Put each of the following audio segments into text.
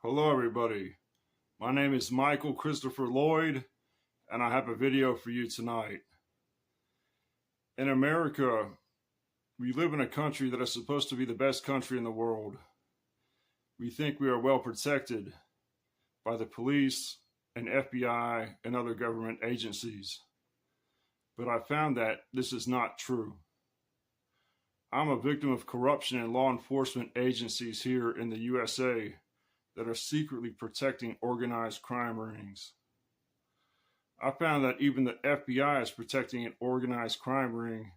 Hello, everybody. My name is Michael Christopher Lloyd, and I have a video for you tonight. In America, we live in a country that is supposed to be the best country in the world. We think we are well protected by the police and FBI and other government agencies. But I found that this is not true. I'm a victim of corruption in law enforcement agencies here in the USA that are secretly protecting organized crime rings. I found that even the FBI is protecting an organized crime ring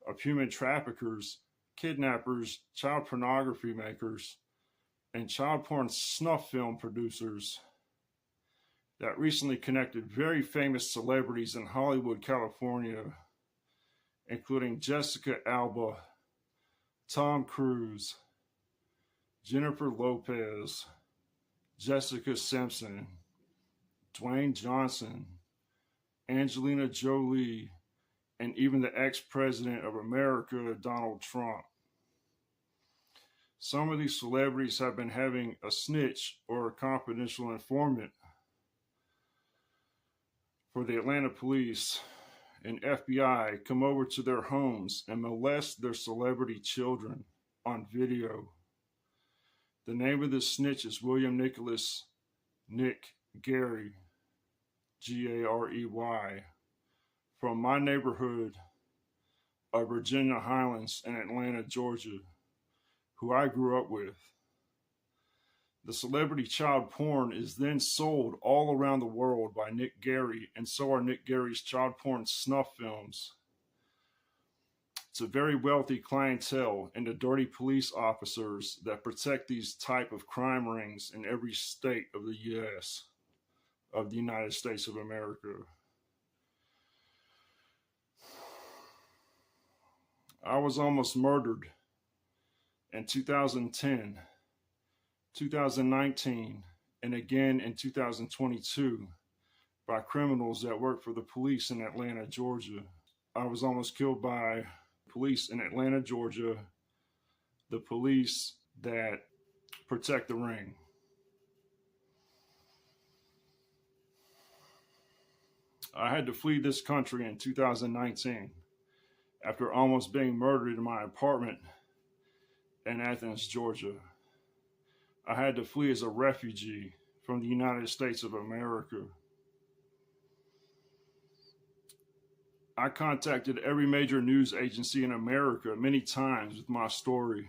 of human traffickers, kidnappers, child pornography makers, and child porn snuff film producers that recently connected very famous celebrities in Hollywood, California, including Jessica Alba, Tom Cruise, Jennifer Lopez, Jessica Simpson, Dwayne Johnson, Angelina Jolie, and even the ex-president of America, Donald Trump. Some of these celebrities have been having a snitch or a confidential informant for the Atlanta police and FBI come over to their homes and molest their celebrity children on video. The name of this snitch is William Nicholas Nick Gary, Garey, from my neighborhood of Virginia Highlands in Atlanta, Georgia, who I grew up with. The celebrity child porn is then sold all around the world by Nick Gary, and so are Nick Gary's child porn snuff films. It's a very wealthy clientele and the dirty police officers that protect these type of crime rings in every state of the U.S., of the United States of America. I was almost murdered in 2010, 2019, and again in 2022 by criminals that work for the police in Atlanta, Georgia. I was almost killed by police in Atlanta, Georgia, the police that protect the ring. I had to flee this country in 2019 after almost being murdered in my apartment in Athens, Georgia. I had to flee as a refugee from the United States of America. I contacted every major news agency in America many times with my story,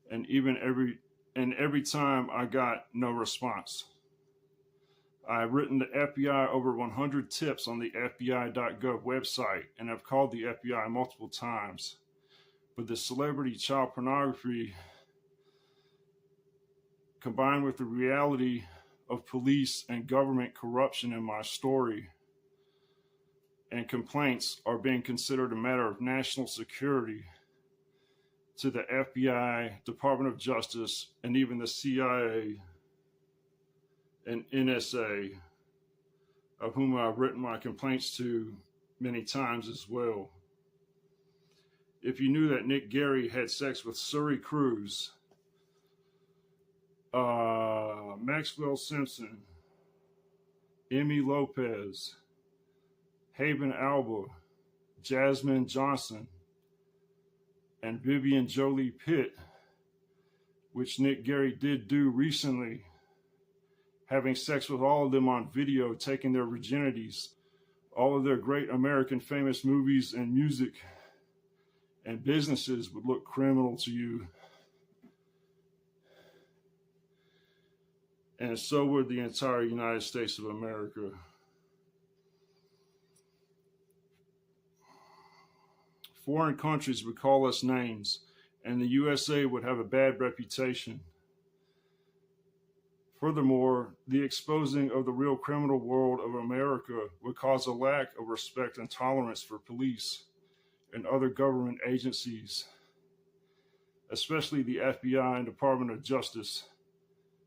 and every time I got no response. I have written the FBI over 100 tips on the FBI.gov website and have called the FBI multiple times. But the celebrity child pornography, combined with the reality of police and government corruption in my story and complaints, are being considered a matter of national security to the FBI, Department of Justice, and even the CIA and NSA, of whom I've written my complaints to many times as well. If you knew that Nick Gary had sex with Suri Cruise, Maxwell Simpson, Emmy Lopez, Haben Alba, Jasmine Johnson, and Vivian Jolie Pitt, which Nick Gary did do recently, having sex with all of them on video, taking their virginities, all of their great American famous movies and music and businesses would look criminal to you. And so would the entire United States of America. Foreign countries would call us names, and the USA would have a bad reputation. Furthermore, the exposing of the real criminal world of America would cause a lack of respect and tolerance for police and other government agencies, especially the FBI and Department of Justice,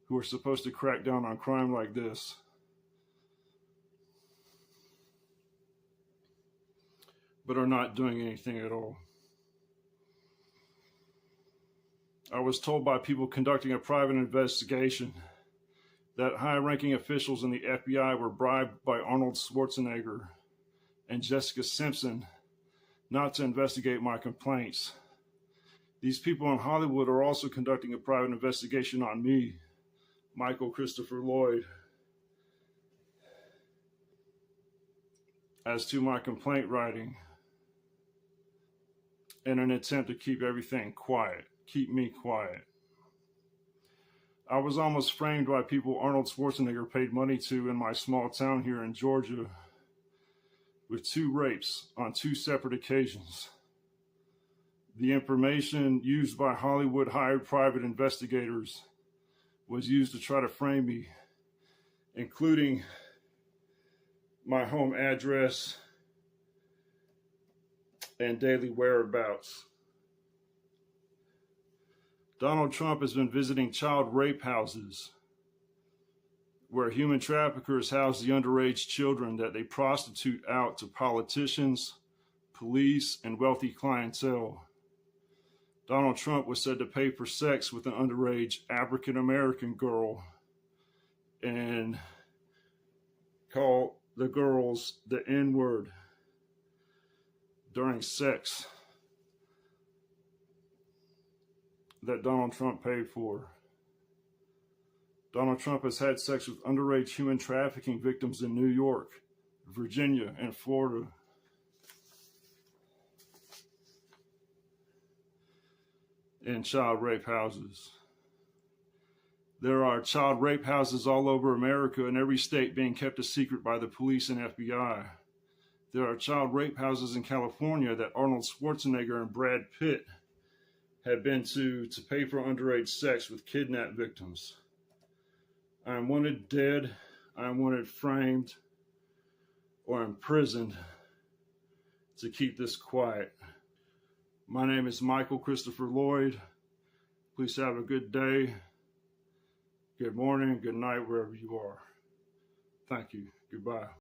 who are supposed to crack down on crime like this. But are not doing anything at all. I was told by people conducting a private investigation that high-ranking officials in the FBI were bribed by Arnold Schwarzenegger and Jessica Simpson not to investigate my complaints. These people in Hollywood are also conducting a private investigation on me, Michael Christopher Lloyd, as to my complaint writing in an attempt to keep everything quiet, keep me quiet. I was almost framed by people Arnold Schwarzenegger paid money to in my small town here in Georgia with 2 rapes on 2 separate occasions. The information used by Hollywood hired private investigators was used to try to frame me, including my home address and daily whereabouts. Donald Trump has been visiting child rape houses where human traffickers house the underage children that they prostitute out to politicians, police, and wealthy clientele. Donald Trump was said to pay for sex with an underage African-American girl and call the girls the N-word during sex that Donald Trump paid for. Donald Trump has had sex with underage human trafficking victims in New York, Virginia, and Florida. In child rape houses. There are child rape houses all over America, in every state being kept a secret by the police and FBI. There are child rape houses in California that Arnold Schwarzenegger and Brad Pitt have been to pay for underage sex with kidnapped victims. I am wanted dead, I am wanted framed, or imprisoned to keep this quiet. My name is Michael Christopher Lloyd. Please have a good day, good morning, good night, wherever you are. Thank you. Goodbye.